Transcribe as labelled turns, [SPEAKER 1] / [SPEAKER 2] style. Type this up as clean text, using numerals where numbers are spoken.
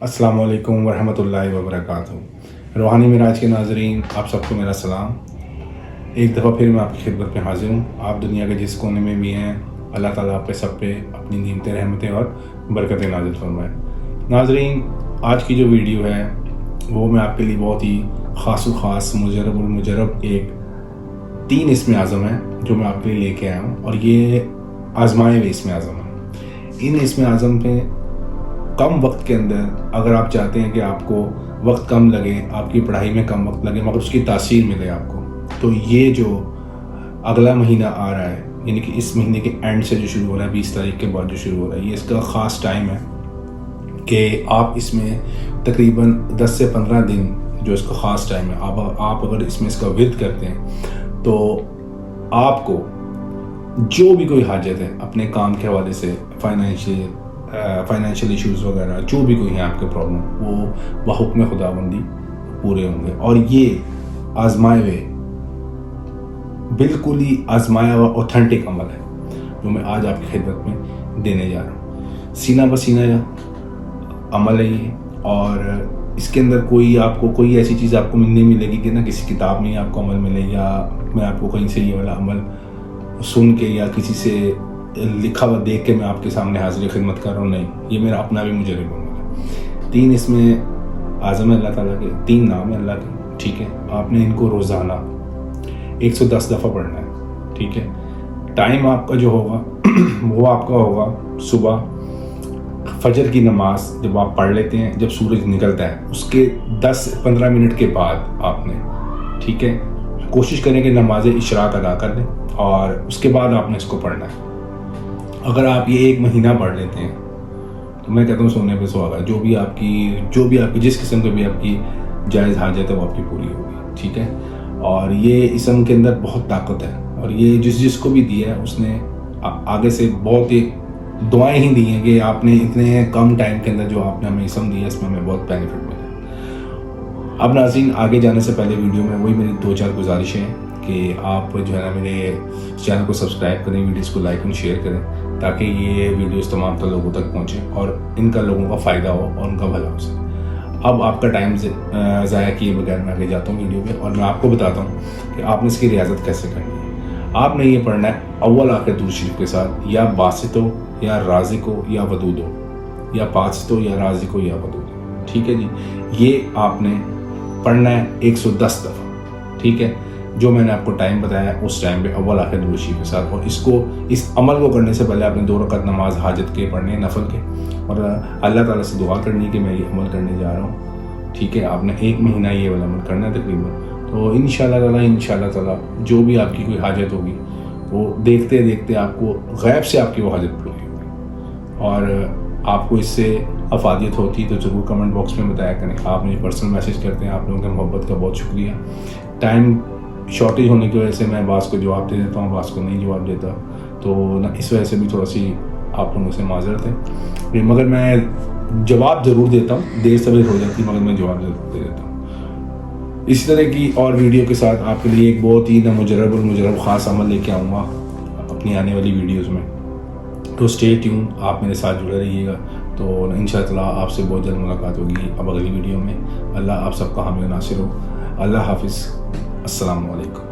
[SPEAKER 1] السلام علیکم ورحمۃ اللہ وبرکاتہ۔ روحانی معراج کے ناظرین، آپ سب کو میرا سلام۔ ایک دفعہ پھر میں آپ کی خدمت میں حاضر ہوں۔ آپ دنیا کے جس کونے میں بھی ہیں، اللہ تعالیٰ آپ پہ سب پہ اپنی نعمتیں، رحمتیں اور برکتیں نازل فرمائے۔ ناظرین، آج کی جو ویڈیو ہے وہ میں آپ کے لیے بہت ہی خاص و خاص مجرب المجرب ایک 3 اسم اعظم ہیں جو میں آپ کے لیے لے کے آیا ہوں، اور یہ آزمائے ہوئے اسم اعظم ہیں۔ ان اسم اعظم پہ کم وقت کے اندر، اگر آپ چاہتے ہیں کہ آپ کو وقت کم لگے، آپ کی پڑھائی میں کم وقت لگے مگر اس کی تاثیر ملے آپ کو، تو یہ جو اگلا مہینہ آ رہا ہے، یعنی کہ اس مہینے کے اینڈ سے جو شروع ہو رہا ہے، 20 تاریخ کے بعد جو شروع ہو رہا ہے، یہ اس کا خاص ٹائم ہے کہ آپ اس میں تقریباً 10 سے 15 دن جو اس کا خاص ٹائم ہے، آپ اگر اس میں اس کا ورد کرتے ہیں تو آپ کو جو بھی کوئی حاجت ہے اپنے کام کے حوالے سے، فائنینشیل ایشوز وغیرہ جو بھی کوئی ہیں آپ کے پرابلم، وہ بحکم خداوندی پورے ہوں گے۔ اور یہ آزمائے ہوئے، بالکل ہی آزمایا ہوا اوتھینٹک عمل ہے جو میں آج آپ کی خدمت میں دینے جا رہا ہوں۔ سینہ بسینہ عمل ہے یہ، اور اس کے اندر آپ کو کوئی ایسی چیز آپ کو نہیں ملے گی کہ نہ کسی کتاب میں آپ کو عمل ملے، یا میں آپ کو کہیں سے یہ والا عمل سن کے یا کسی سے لکھا ہوا دیکھ کے میں آپ کے سامنے حاضر خدمت کر رہا ہوں۔ نہیں، یہ میرا اپنا بھی مجرب عمل ہے۔ 3 اس میں اعظم ہے اللہ تعالیٰ کے، 3 نام ہے اللہ کے، ٹھیک ہے۔ آپ نے ان کو روزانہ 110 دفعہ پڑھنا ہے، ٹھیک ہے۔ ٹائم آپ کا جو ہوگا وہ آپ کا ہوگا صبح فجر کی نماز جب آپ پڑھ لیتے ہیں، جب سورج نکلتا ہے اس کے 10 سے 15 منٹ کے بعد آپ نے، ٹھیک ہے، کوشش کریں کہ نماز اشراق ادا کر لیں، اور اس کے بعد آپ نے اس کو پڑھنا ہے۔ اگر آپ یہ 1 مہینہ پڑھ لیتے ہیں تو میں کہتا ہوں سونے پہ سہاگا، جو بھی آپ کی جس قسم کی بھی آپ کی جائز حاجت ہے وہ آپ کی پوری ہوگی، ٹھیک ہے۔ اور یہ اسم کے اندر بہت طاقت ہے، اور یہ جس کو بھی دیا ہے اس نے آگے سے بہت ہی دعائیں ہی دی ہیں کہ آپ نے اتنے کم ٹائم کے اندر جو آپ نے ہمیں اسم دیا، اس میں ہمیں بہت بینیفٹ ملا ہے۔ اب ناظرین، آگے جانے سے پہلے ویڈیو میں وہی میری 2-4 گزارشیں ہیں کہ آپ جو ہے نا میرے چینل کو سبسکرائب کریں، ویڈیوز کو لائک اور شیئر کریں، تاکہ یہ ویڈیوز تمام تر لوگوں تک پہنچیں اور ان کا لوگوں کا فائدہ ہو اور ان کا بھلا ہو سکے۔ اب آپ کا ٹائم ضائع کیے بغیر میں آگے جاتا ہوں ویڈیو پہ، اور میں آپ کو بتاتا ہوں کہ آپ نے اس کی ریاضت کیسے کرنی ہے۔ آپ نے یہ پڑھنا ہے اول آخر درود شریف کے ساتھ، یا باسط ہو یا رازق ہو یا ودود ہو، یا باسط ہو یا رازق ہو یا ودود ہو، ٹھیک ہے جی۔ یہ آپ نے پڑھنا ہے 110 دفعہ، ٹھیک ہے۔ جو میں نے آپ کو ٹائم بتایا ہے اس ٹائم پہ اول آخر درود شریف کے ساتھ، اور اس عمل کو کرنے سے پہلے آپ نے 2 رکعت نماز حاجت کے پڑھنے ہیں، نفل کے، اور اللہ تعالیٰ سے دعا کرنی ہے کہ میں یہ عمل کرنے جا رہا ہوں، ٹھیک ہے۔ آپ نے 1 مہینہ یہ والا عمل کرنا ہے تقریباً، تو انشاءاللہ تعالیٰ جو بھی آپ کی کوئی حاجت ہوگی وہ دیکھتے دیکھتے آپ کو غیب سے آپ کی وہ حاجت پوری ہوگی۔ اور آپ کو اس سے افادیت ہوتی تو ضرور کمنٹ باکس میں بتایا کریں۔ آپ مجھے پرسنل میسیج کرتے ہیں، آپ لوگوں کے محبت کا بہت شکریہ۔ ٹائم شارٹیج ہونے کی وجہ سے میں بعض کو جواب دے دیتا ہوں، بعض کو نہیں جواب دیتا، تو اس وجہ سے بھی تھوڑا سی آپ لوگوں سے معذرت ہے، مگر میں جواب ضرور دیتا ہوں، دیر سویر ہو جاتی مگر میں جواب ضرور دے دیتا ہوں۔ اسی طرح کی اور ویڈیو کے ساتھ آپ کے لیے ایک بہت ہی مجرب المجرب خاص عمل لے کے آؤں گا اپنی آنے والی ویڈیوز میں، تو اسٹے ٹیون، آپ میرے ساتھ جڑے رہیے گا، تو انشاءاللہ آپ سے بہت جلد ملاقات ہوگی اب اگلی ویڈیو میں۔ اللہ آپ سب کا حامی و ناصر ہو۔ اللہ حافظ، السلام علیکم۔